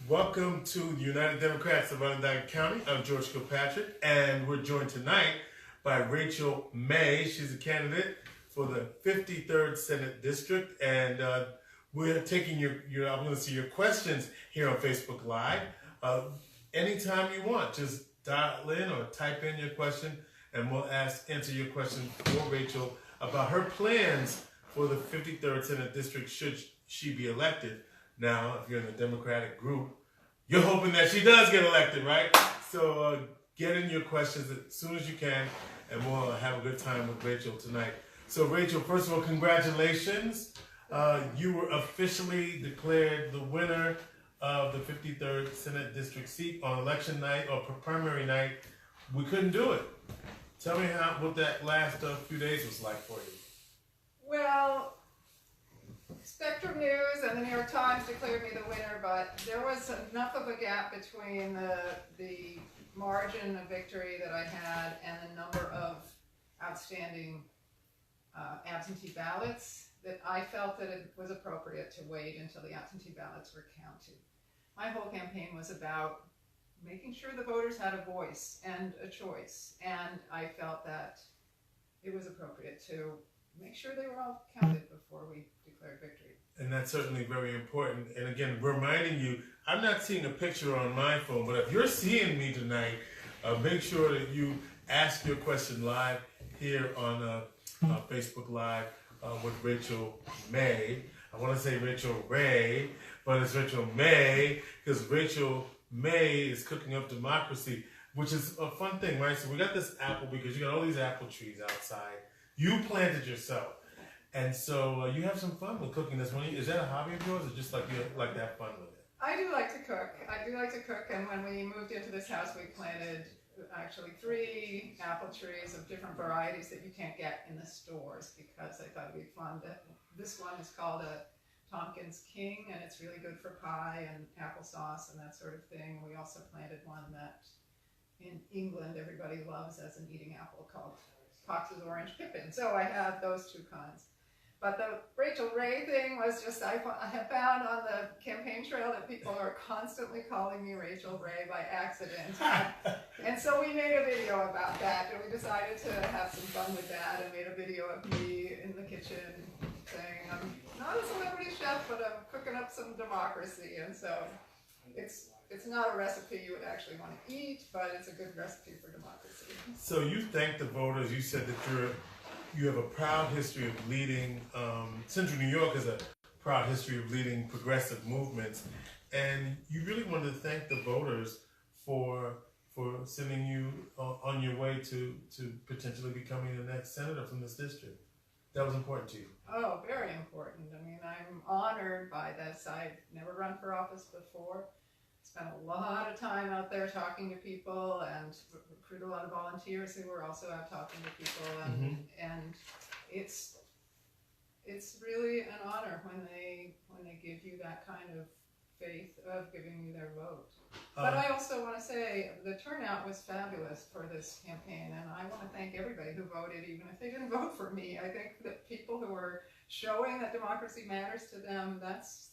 Welcome to the United Democrats of Onondaga County. I'm George Kilpatrick, and we're joined tonight by Rachel May. She's a candidate for the 53rd Senate District, and we're taking I'm going to see your questions here on Facebook Live. Anytime you want, just dial in or type in your question, and we'll answer your question for Rachel about her plans for the 53rd Senate District should she be elected. Now, if you're in the Democratic group, you're hoping that she does get elected, right? So get in your questions as soon as you can, and we'll have a good time with Rachel tonight. So Rachel, first of all, congratulations. You were officially declared the winner of the 53rd Senate District seat on election night or primary night. We couldn't do it. Tell me what that last few days was like for you. Well, Spectrum News and the New York Times declared me the winner, but there was enough of a gap between the margin of victory that I had and the number of outstanding absentee ballots that I felt that it was appropriate to wait until the absentee ballots were counted. My whole campaign was about making sure the voters had a voice and a choice, and I felt that it was appropriate to make sure they were all counted before we declared victory. And that's certainly very important. And again, reminding you, I'm not seeing a picture on my phone, but if you're seeing me tonight, make sure that you ask your question live here on Facebook Live with Rachel May. I want to say Rachel Ray, but it's Rachel May, because Rachel May is cooking up democracy, which is a fun thing, right? So we got this apple, because you got all these apple trees outside. You planted yourself. And so you have some fun with cooking this morning. Is that a hobby of yours, or just like you like to have fun with it? I do like to cook. And when we moved into this house, we planted actually 3 apple trees of different varieties that you can't get in the stores, because I thought it'd be fun. This one is called a Tompkins King, and it's really good for pie and applesauce and that sort of thing. We also planted one that in England everybody loves as an eating apple called Cox's Orange Pippin. So I have those 2 kinds. But the Rachel Ray thing was just, I have found on the campaign trail that people are constantly calling me Rachel Ray by accident. And so we made a video about that, and we decided to have some fun with that, and made a video of me in the kitchen saying, I'm not a celebrity chef, but I'm cooking up some democracy. And so it's not a recipe you would actually want to eat, but it's a good recipe for democracy. So you thanked the voters. You said that you have a proud history of leading, Central New York has a proud history of leading progressive movements, and you really wanted to thank the voters for sending you on your way to potentially becoming the next senator from this district. That was important to you. Oh, very important. I mean, I'm honored by this. I've never run for office before. Spent a lot of time out there talking to people, and recruit a lot of volunteers who were also out talking to people, and it's really an honor when they give you that kind of faith of giving you their vote. But I also want to say the turnout was fabulous for this campaign, and I want to thank everybody who voted, even if they didn't vote for me. I think that people who are showing that democracy matters to them, that's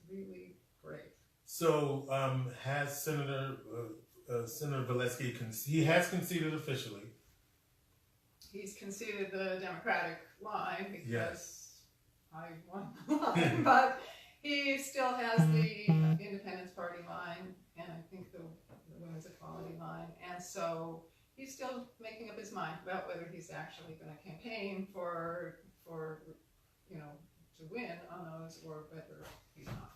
really great. So has Senator Valesky, he has conceded officially. He's conceded the Democratic line because yes. I won the line, but he still has the Independence Party line, and I think the Women's Equality line, and so he's still making up his mind about whether he's actually going to campaign for to win on those, or whether he's not.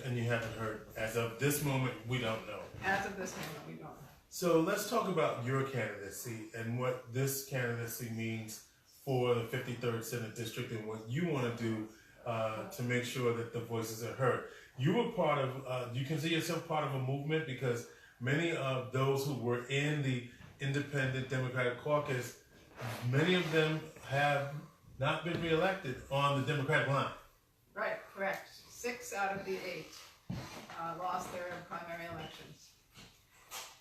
And you haven't heard, as of this moment, we don't know. As of this moment, we don't know. So let's talk about your candidacy and what this candidacy means for the 53rd Senate District, and what you want to do to make sure that the voices are heard. You were part of, you consider yourself part of a movement, because many of those who were in the Independent Democratic Caucus, many of them have not been reelected on the Democratic line. Right, correct. 6 out of the 8 lost their primary elections.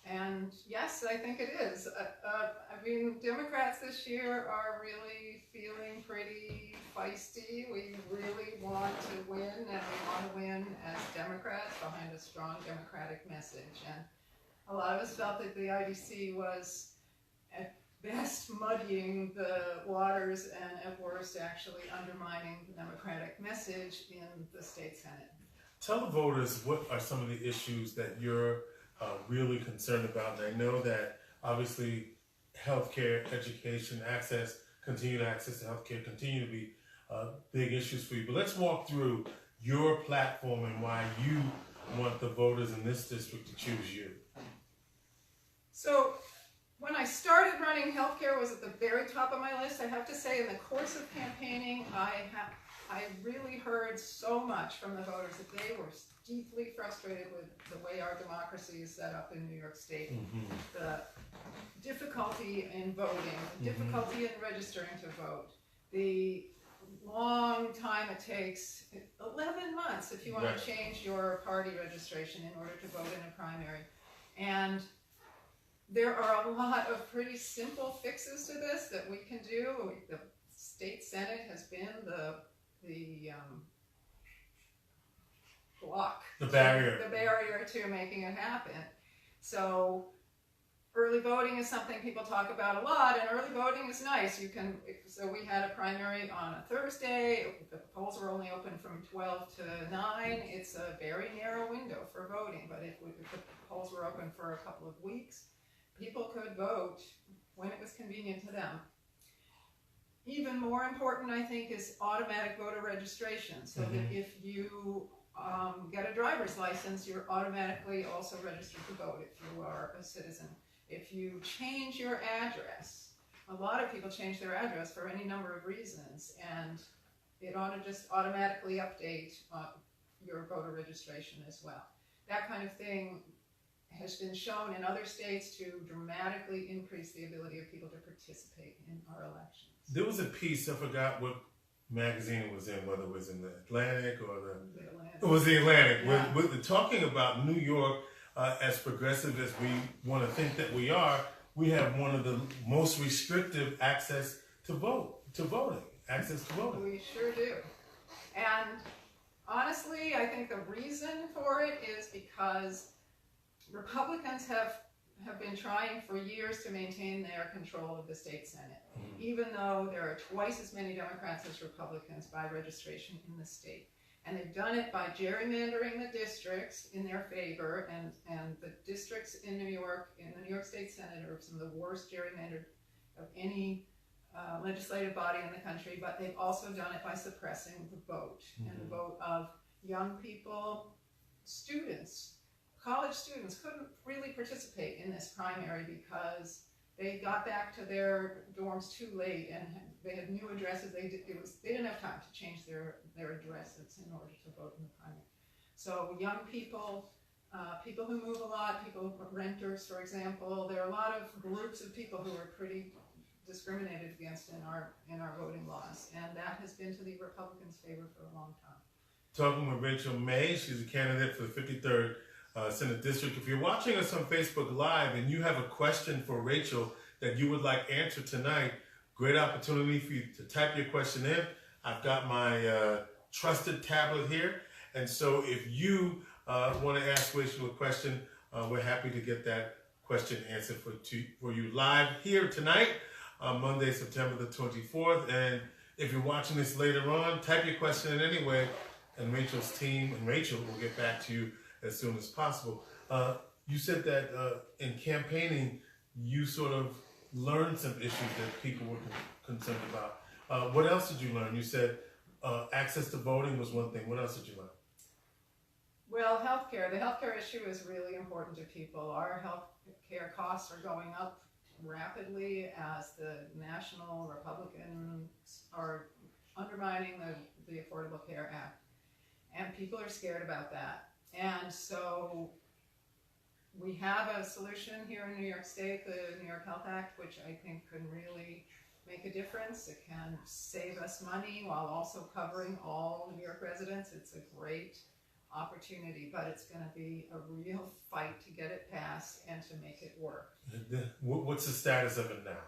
And yes, I think it is. I mean, Democrats this year are really feeling pretty feisty. We really want to win, and we want to win as Democrats behind a strong democratic message. And a lot of us felt that the IDC was at best muddying the waters and at worst actually undermining the democratic message in the state Senate. Tell the voters what are some of the issues that you're really concerned about. And I know that obviously healthcare, education, continued access to healthcare continue to be big issues for you. But let's walk through your platform and why you want the voters in this district to choose you. So when I started running, healthcare was at the very top of my list. I have to say, in the course of campaigning, I really heard so much from the voters that they were deeply frustrated with the way our democracy is set up in New York State. The difficulty in voting, the difficulty in registering to vote, the long time it takes, 11 months if you want to change your party registration in order to vote in a primary. And there are a lot of pretty simple fixes to this that we can do. The state Senate has been the block, the barrier to making it happen. So early voting is something people talk about a lot, and early voting is nice. So we had a primary on a Thursday. The polls were only open from 12 to 9. It's a very narrow window for voting, but if the polls were open for a couple of weeks, people could vote when it was convenient to them. Even more important, I think, is automatic voter registration, so that if you get a driver's license, you're automatically also registered to vote if you are a citizen. If you change your address, a lot of people change their address for any number of reasons, and it ought to just automatically update your voter registration as well. That kind of thing has been shown in other states to dramatically increase the ability of people to participate in our elections. There was a piece, I forgot what magazine it was in, whether it was in the Atlantic or the Atlantic. It was the Atlantic, Yeah. with talking about New York as progressive as we want to think that we are. We have one of the most restrictive access to voting. We sure do. And honestly, I think the reason for it is because Republicans have been trying for years to maintain their control of the state Senate, even though there are twice as many Democrats as Republicans by registration in the state. And they've done it by gerrymandering the districts in their favor, and the districts in New York, in the New York State Senate, are some of the worst gerrymandered of any legislative body in the country, but they've also done it by suppressing the vote, and the vote of young people, students. College students couldn't really participate in this primary because they got back to their dorms too late, and they had new addresses. They didn't have time to change their addresses in order to vote in the primary. So young people, people who move a lot, renters, for example, there are a lot of groups of people who are pretty discriminated against in our voting laws, and that has been to the Republicans' favor for a long time. Talking with Rachel May, she's a candidate for the 53rd Senate District. If you're watching us on Facebook Live and you have a question for Rachel that you would like answered tonight, great opportunity for you to type your question in. I've got my trusted tablet here, and so if you want to ask Rachel a question, we're happy to get that question answered for you live here tonight, Monday, September the 24th. And if you're watching this later on, type your question in anyway, and Rachel's team and Rachel will get back to you as soon as possible. You said that in campaigning, you sort of learned some issues that people were concerned about. What else did you learn? You said access to voting was one thing. What else did you learn? Well, healthcare. The healthcare issue is really important to people. Our healthcare costs are going up rapidly as the national Republicans are undermining the Affordable Care Act. And people are scared about that. And so we have a solution here in New York State, the New York Health Act, which I think can really make a difference. It can save us money while also covering all New York residents. It's a great opportunity, but it's going to be a real fight to get it passed and to make it work. What's the status of it now?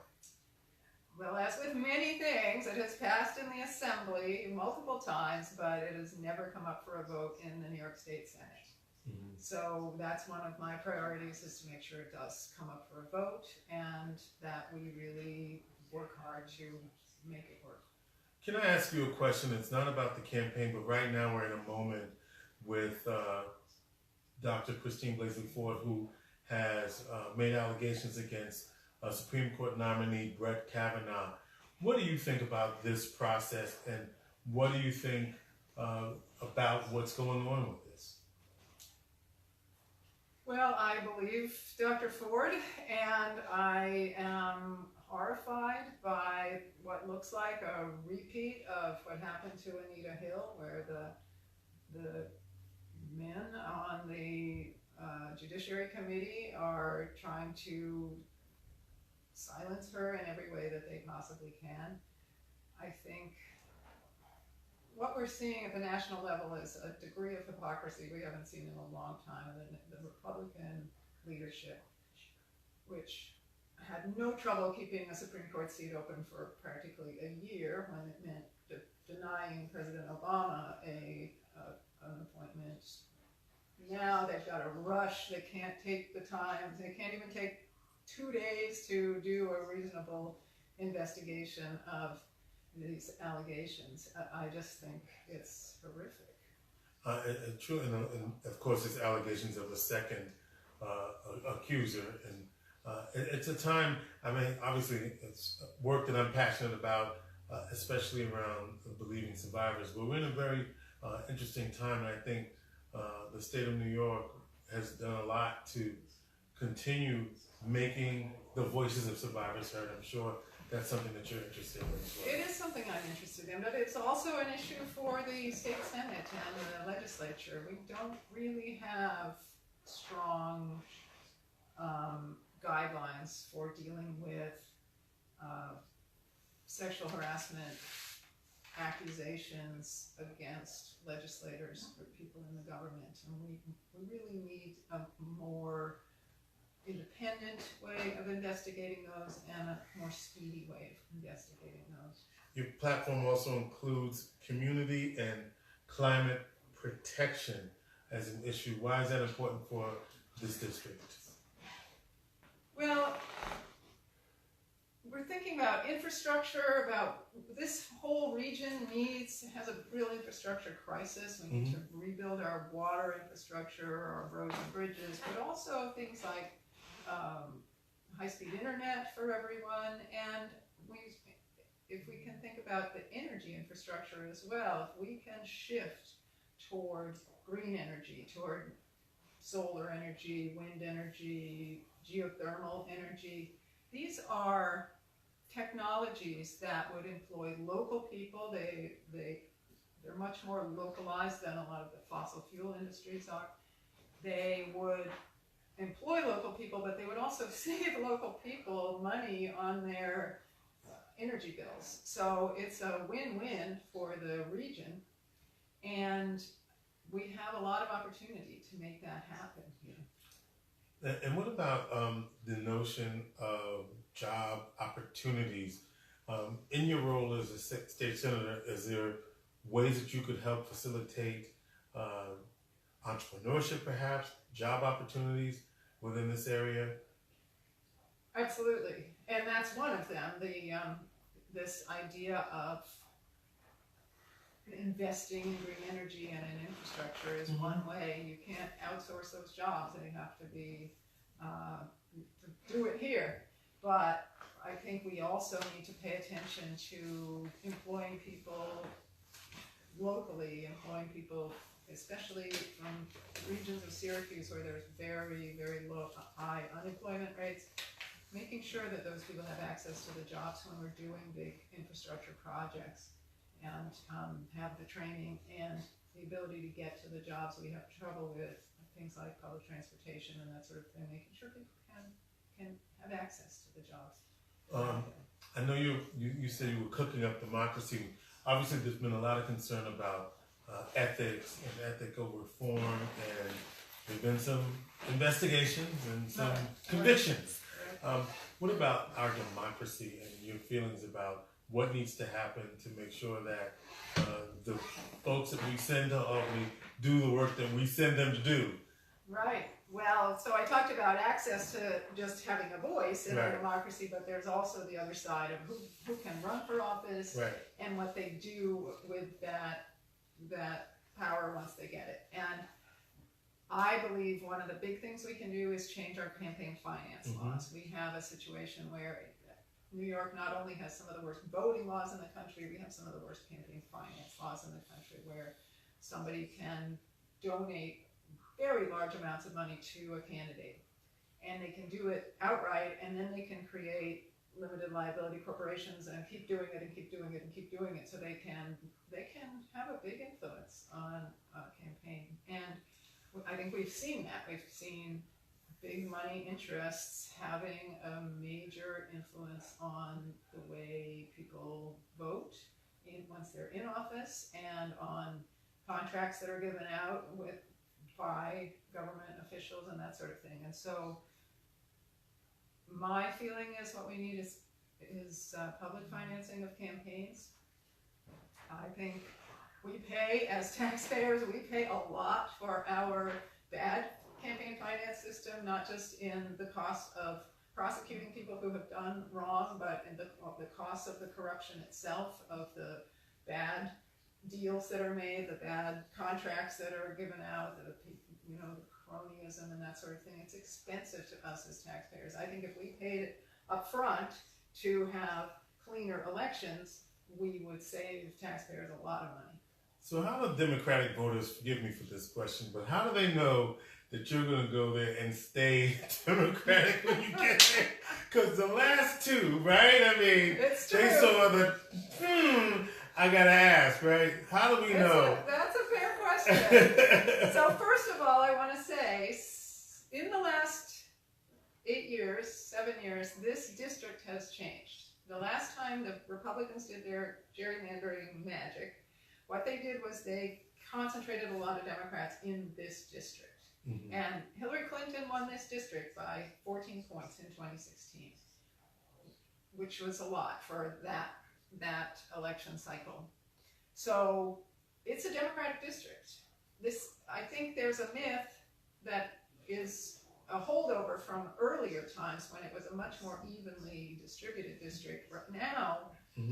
Well, as with many things, it has passed in the Assembly multiple times, but it has never come up for a vote in the New York State Senate. So that's one of my priorities, is to make sure it does come up for a vote and that we really work hard to make it work. Can I ask you a question? It's not about the campaign, but right now we're in a moment with Dr. Christine Blasey Ford, who has made allegations against Supreme Court nominee Brett Kavanaugh. What do you think about this process, and what do you think about what's going on with this? Well, I believe Dr. Ford, and I am horrified by what looks like a repeat of what happened to Anita Hill, where the men on the Judiciary Committee are trying to silence her in every way that they possibly can. I think what we're seeing at the national level is a degree of hypocrisy we haven't seen in a long time. The Republican leadership, which had no trouble keeping a Supreme Court seat open for practically a year when it meant denying President Obama an appointment. Now they've got to rush. They can't take the time. They can't even take 2 days to do a reasonable investigation of these allegations. I just think it's horrific. True, and of course, it's allegations of a second accuser, and it's a time. I mean, obviously, it's work that I'm passionate about, especially around believing survivors. But we're in a very interesting time, and I think the state of New York has done a lot to continue making the voices of survivors heard. I'm sure that's something that you're interested in as well. It is something I'm interested in, but it's also an issue for the state Senate and the legislature. We don't really have strong guidelines for dealing with sexual harassment accusations against legislators or people in the government, and we really need a more independent way of investigating those and a more speedy way of investigating those. Your platform also includes community and climate protection as an issue. Why is that important for this district? Well, we're thinking about infrastructure, about this whole region has a real infrastructure crisis. We need to rebuild our water infrastructure, our roads and bridges, but also things like high-speed internet for everyone. And if we can think about the energy infrastructure as well, if we can shift toward green energy, toward solar energy, wind energy, geothermal energy, these are technologies that would employ local people. They're much more localized than a lot of the fossil fuel industries are. They would employ local people, but they would also save local people money on their energy bills. So it's a win-win for the region, and we have a lot of opportunity to make that happen here. And what about the notion of job opportunities? In your role as a state senator, is there ways that you could help facilitate entrepreneurship, perhaps, job opportunities within this area? Absolutely, and that's one of them. This idea of investing in green energy and in infrastructure is one way. You can't outsource those jobs; they have to be to do it here. But I think we also need to pay attention to employing people locally, employing people, especially from regions of Syracuse where there's very, very high unemployment rates, making sure that those people have access to the jobs when we're doing big infrastructure projects, and have the training and the ability to get to the jobs we have trouble with, things like public transportation and that sort of thing, making sure people can have access to the jobs. I know you said you were cooking up democracy. Obviously, there's been a lot of concern about ethics and ethical reform, and there've been some investigations and some convictions. What about our democracy and your feelings about what needs to happen to make sure that the folks that we send to Albany do the work that we send them to do? Right. Well, so I talked about access to just having a voice in a Right. democracy, but there's also the other side of who can run for office Right. and what they do with that power once they get it. And I believe one of the big things we can do is change our campaign finance laws. We have a situation where New York not only has some of the worst voting laws in the country, we have some of the worst campaign finance laws in the country, where somebody can donate very large amounts of money to a candidate, and they can do it outright, and then they can create limited liability corporations and keep doing it and keep doing it and keep doing it, so they can have a big influence on a campaign. And I think we've seen that. We've seen big money interests having a major influence on the way people vote once they're in office, and on contracts that are given out by government officials and that sort of thing. And so my feeling is what we need is public financing of campaigns. I think we pay, as taxpayers, we pay a lot for our bad campaign finance system, not just in the cost of prosecuting people who have done wrong, but in the cost of the corruption itself, of the bad deals that are made, the bad contracts that are given out, the cronyism and that sort of thing. It's expensive to us as taxpayers. I think if we paid it up front to have cleaner elections, we would save taxpayers a lot of money. So how do Democratic voters, forgive me for this question, but how do they know that you're going to go there and stay Democratic when you get there? Because the last two, right? I mean, it's true. They saw the, I got to ask, right? How do we know? That's a fair question. So first of all, I want to say, in the last 7 years, this district has changed. The last time the Republicans did their gerrymandering magic, what they did was they concentrated a lot of Democrats in this district. And Hillary Clinton won this district by 14 points in 2016, which was a lot for that election cycle. So it's a Democratic district. I think there's a myth that is a holdover from earlier times when it was a much more evenly distributed district. Right now,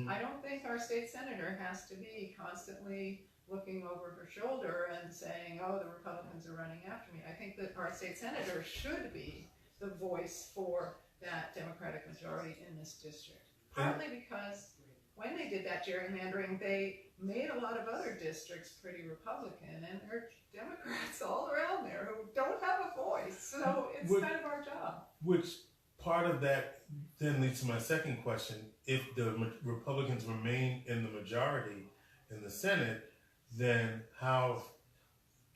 I don't think our state senator has to be constantly looking over her shoulder and saying, oh, the Republicans are running after me. I think that our state senator should be the voice for that Democratic majority in this district. Partly because when they did that gerrymandering, they made a lot of other districts pretty Republican, and there are Democrats all around there who don't have a voice. So it's kind of our job. Which part of that then leads to my second question. If the Republicans remain in the majority in the Senate, then how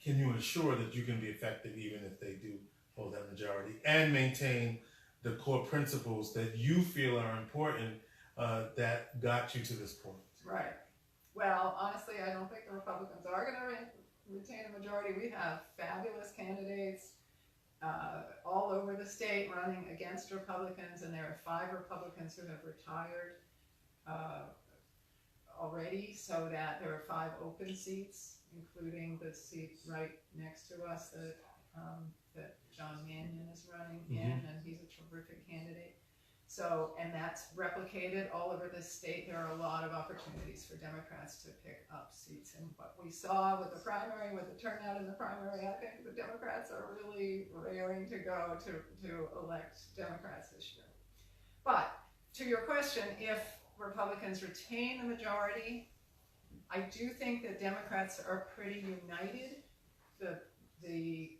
can you ensure that you can be effective even if they do hold that majority and maintain the core principles that you feel are important that got you to this point? Right. Well, honestly, I don't think the Republicans are going to retain a majority. We have fabulous candidates all over the state running against Republicans, and there are 5 Republicans who have retired already, so that there are 5 open seats, including the seat right next to us that John Mannion is running in, and he's a terrific candidate. So, and that's replicated all over the state. There are a lot of opportunities for Democrats to pick up seats. And what we saw with the primary, with the turnout in the primary, I think the Democrats are really raring to go to elect Democrats this year. But to your question, if Republicans retain the majority, I do think that Democrats are pretty united. The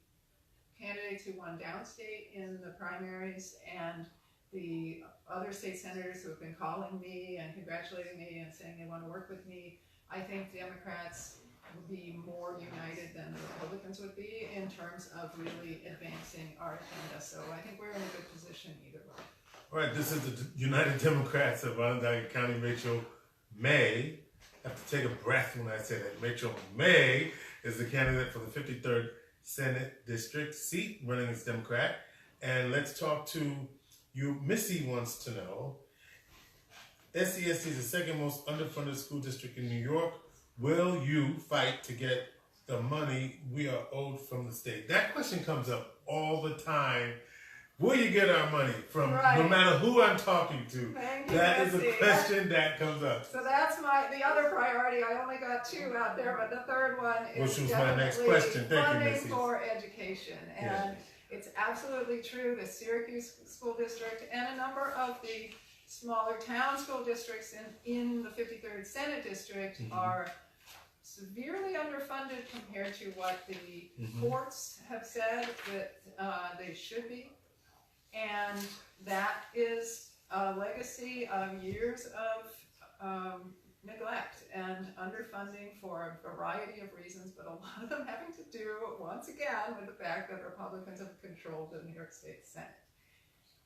candidates who won downstate in the primaries and the other state senators who have been calling me and congratulating me and saying they want to work with me, I think Democrats would be more united than the Republicans would be in terms of really advancing our agenda. So I think we're in a good position either way. All right, this is the United Democrats of Onondaga County. Rachel May. I have to take a breath when I say that. Rachel May is the candidate for the 53rd Senate District seat, running as Democrat. And let's talk to you. Missy wants to know, SCSD is the second most underfunded school district in New York. Will you fight to get the money we are owed from the state? That question comes up all the time. Where you get our money from? Right. No matter who I'm talking to. Thank you, That is a Betsy. question that comes up. So that's the other priority. I only got 2 out there, but the third one is Which was my next question. Thank you, funding Missy. for education. And it's absolutely true. The Syracuse School District and a number of the smaller town school districts in the 53rd Senate District are severely underfunded compared to what the courts have said that they should be. And that is a legacy of years of neglect and underfunding for a variety of reasons, but a lot of them having to do, once again, with the fact that Republicans have controlled the New York State Senate.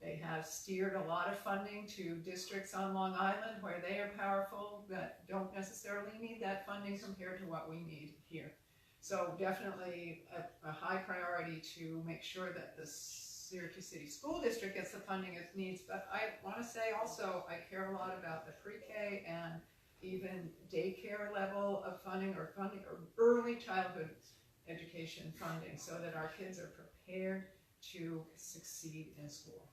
They have steered a lot of funding to districts on Long Island where they are powerful that don't necessarily need that funding compared to what we need here. So definitely a high priority to make sure that the Syracuse City School District gets the funding it needs, but I want to say also I care a lot about the pre-K and even daycare level of funding or early childhood education funding so that our kids are prepared to succeed in school.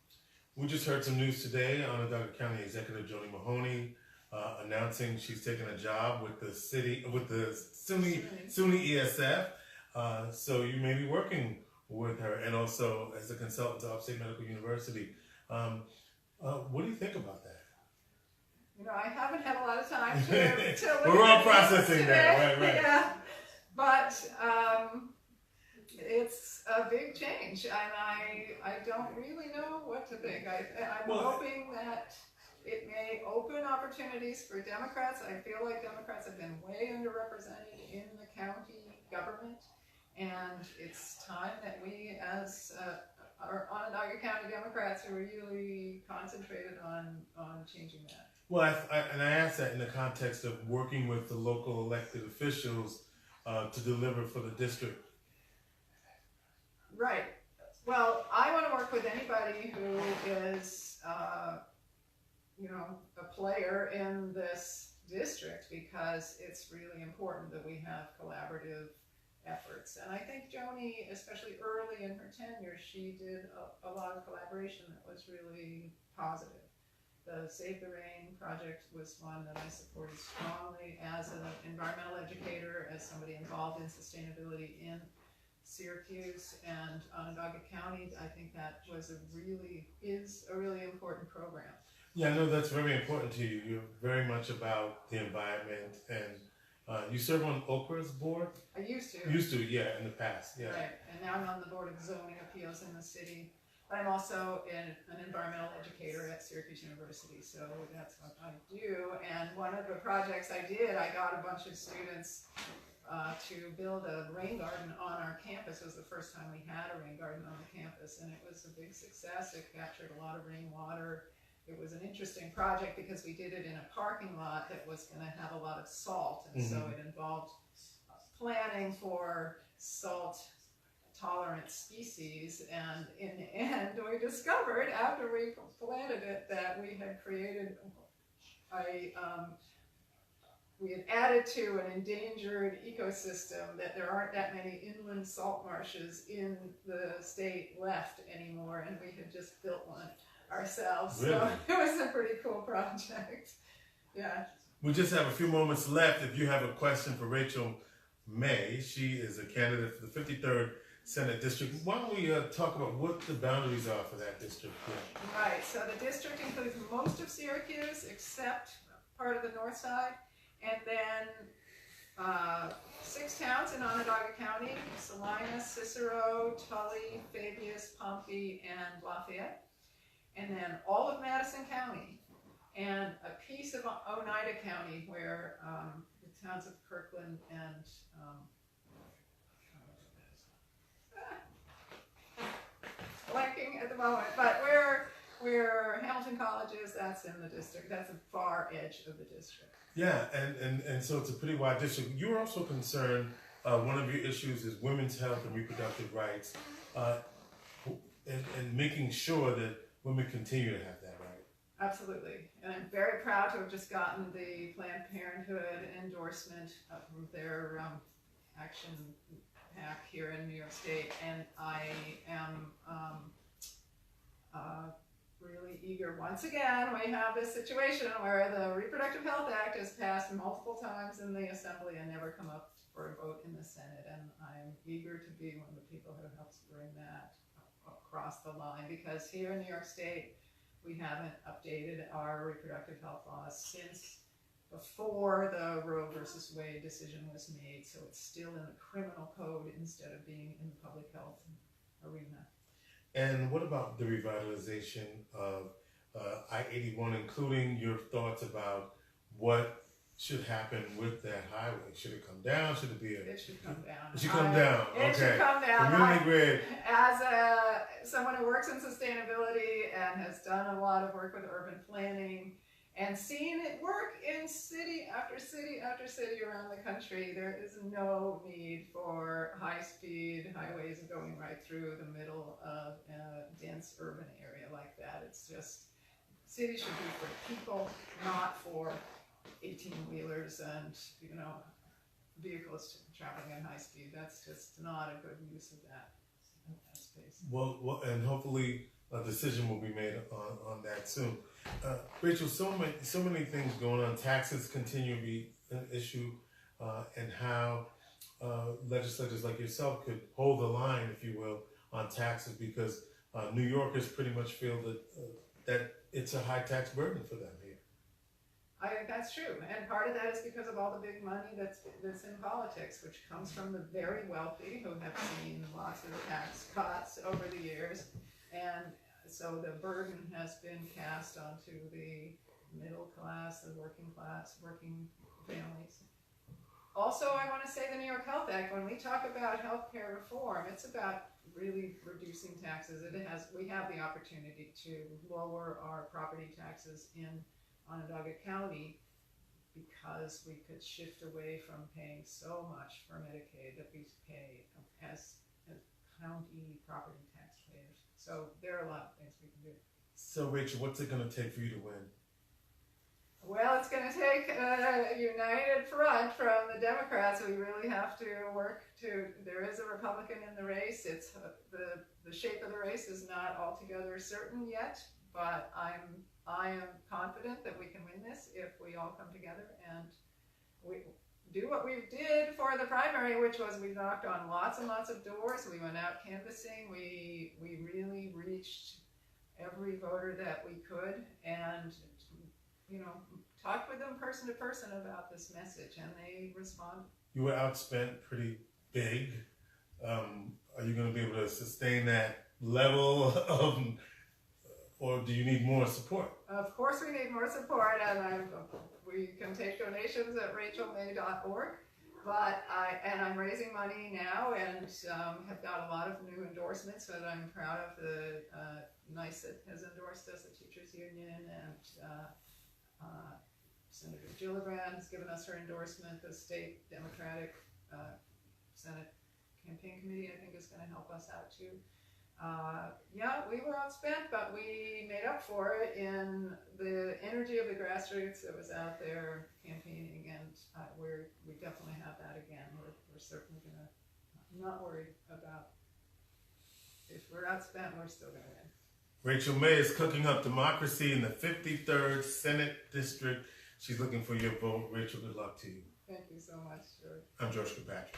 We just heard some news today. Onondaga County Executive Joni Mahoney announcing she's taking a job with the SUNY ESF. So you may be working with her, and also as a consultant to Upstate Medical University. What do you think about that? You know, I haven't had a lot of time to look We're all at processing today. that, right? Yeah, but it's a big change, and I don't really know what to think. I'm hoping that it may open opportunities for Democrats. I feel like Democrats have been way underrepresented in the county government, and it's time that we, as our Onondaga County Democrats, are really concentrated on changing that. Well, I asked that in the context of working with the local elected officials to deliver for the district. Right. Well, I want to work with anybody who is, a player in this district, because it's really important that we have collaborative efforts. And I think Joni, especially early in her tenure, she did a lot of collaboration that was really positive. The Save the Rain project was one that I supported strongly as an environmental educator, as somebody involved in sustainability in Syracuse and Onondaga County. I think that is a really important program. Yeah, I know that's very important to you. You're very much about the environment, and you serve on Okra's board? I used to. Yeah, in the past, yeah. Right, and now I'm on the Board of Zoning Appeals in the city. But I'm also an environmental educator at Syracuse University, so that's what I do. And one of the projects I did, I got a bunch of students to build a rain garden on our campus. It was the first time we had a rain garden on the campus, and it was a big success. It captured a lot of rainwater. It was an interesting project because we did it in a parking lot that was going to have a lot of salt, and so it involved planning for salt tolerant species, and in the end we discovered after we planted it that we had created we had added to an endangered ecosystem, that there aren't that many inland salt marshes in the state left anymore, and we had just built one ourselves. Really? So it was a pretty cool project. Yeah. We just have a few moments left. If you have a question for Rachel May, she is a candidate for the 53rd Senate District. Why don't we talk about what the boundaries are for that district? Yeah. Right, so the district includes most of Syracuse except part of the north side, and then 6 towns in Onondaga County: Salina, Cicero, Tully, Fabius, Pompey, and Lafayette. And then all of Madison County, and a piece of Oneida County where the towns of Kirkland and blanking at the moment, but where Hamilton College is, that's in the district. That's the far edge of the district. Yeah, and so it's a pretty wide district. You're also concerned, one of your issues is women's health and reproductive rights, and making sure that women continue to have that right. Absolutely, and I'm very proud to have just gotten the Planned Parenthood endorsement of their action pack here in New York State, and I am really eager. Once again, we have this situation where the Reproductive Health Act has passed multiple times in the Assembly and never come up for a vote in the Senate, and I'm eager to be one of the people who helps bring that across the line, because here in New York State, we haven't updated our reproductive health laws since before the Roe versus Wade decision was made, so it's still in the criminal code instead of being in the public health arena. And what about the revitalization of I-81, including your thoughts about what should happen with that highway? Should it come down? Should it be a... It should come down. It should come down. It should come down. Community grid. As someone who works in sustainability and has done a lot of work with urban planning and seen it work in city after city after city around the country, there is no need for high-speed highways going right through the middle of a dense urban area like that. It's just, cities should be for people, not for 18-wheelers and, you know, vehicles traveling at high speed. That's just not a good use of that space. Well, and hopefully a decision will be made on that soon. Rachel, so many things going on. Taxes continue to be an issue, and how legislators like yourself could hold the line, if you will, on taxes, because New Yorkers pretty much feel that it's a high tax burden for them here. I think that's true, and part of that is because of all the big money that's in politics, which comes from the very wealthy who have seen lots of tax cuts over the years, and so the burden has been cast onto the middle class, the working class, working families. Also, I want to say the New York Health Act, when we talk about healthcare reform, it's about really reducing taxes. We have the opportunity to lower our property taxes in Onondaga County, because we could shift away from paying so much for Medicaid that we pay as county property taxpayers. So there are a lot of things we can do. So Rachel, what's it going to take for you to win? Well, it's going to take a united front from the Democrats. We really have to work to, there is a Republican in the race. It's the shape of the race is not altogether certain yet, but I am confident that we can win this if we all come together and we do what we did for the primary, which was we knocked on lots and lots of doors. We went out canvassing. We really reached every voter that we could, and you know, talked with them person to person about this message, and they responded. You were outspent pretty big. Are you going to be able to sustain that level of, or do you need more support? Of course we need more support, and we can take donations at rachelmay.org, but I'm raising money now and have got a lot of new endorsements that I'm proud of. The NYS has endorsed us, the teachers union, and Senator Gillibrand has given us her endorsement. The state Democratic Senate campaign committee, I think, is going to help us out too. Yeah, we were outspent, but we made up for it in the energy of the grassroots that was out there campaigning, and we definitely have that again. We're certainly going to, I'm not worried about, if we're outspent, we're still going to win. Rachel May is cooking up democracy in the 53rd Senate District. She's looking for your vote. Rachel, good luck to you. Thank you so much, George. I'm George Kilpatrick.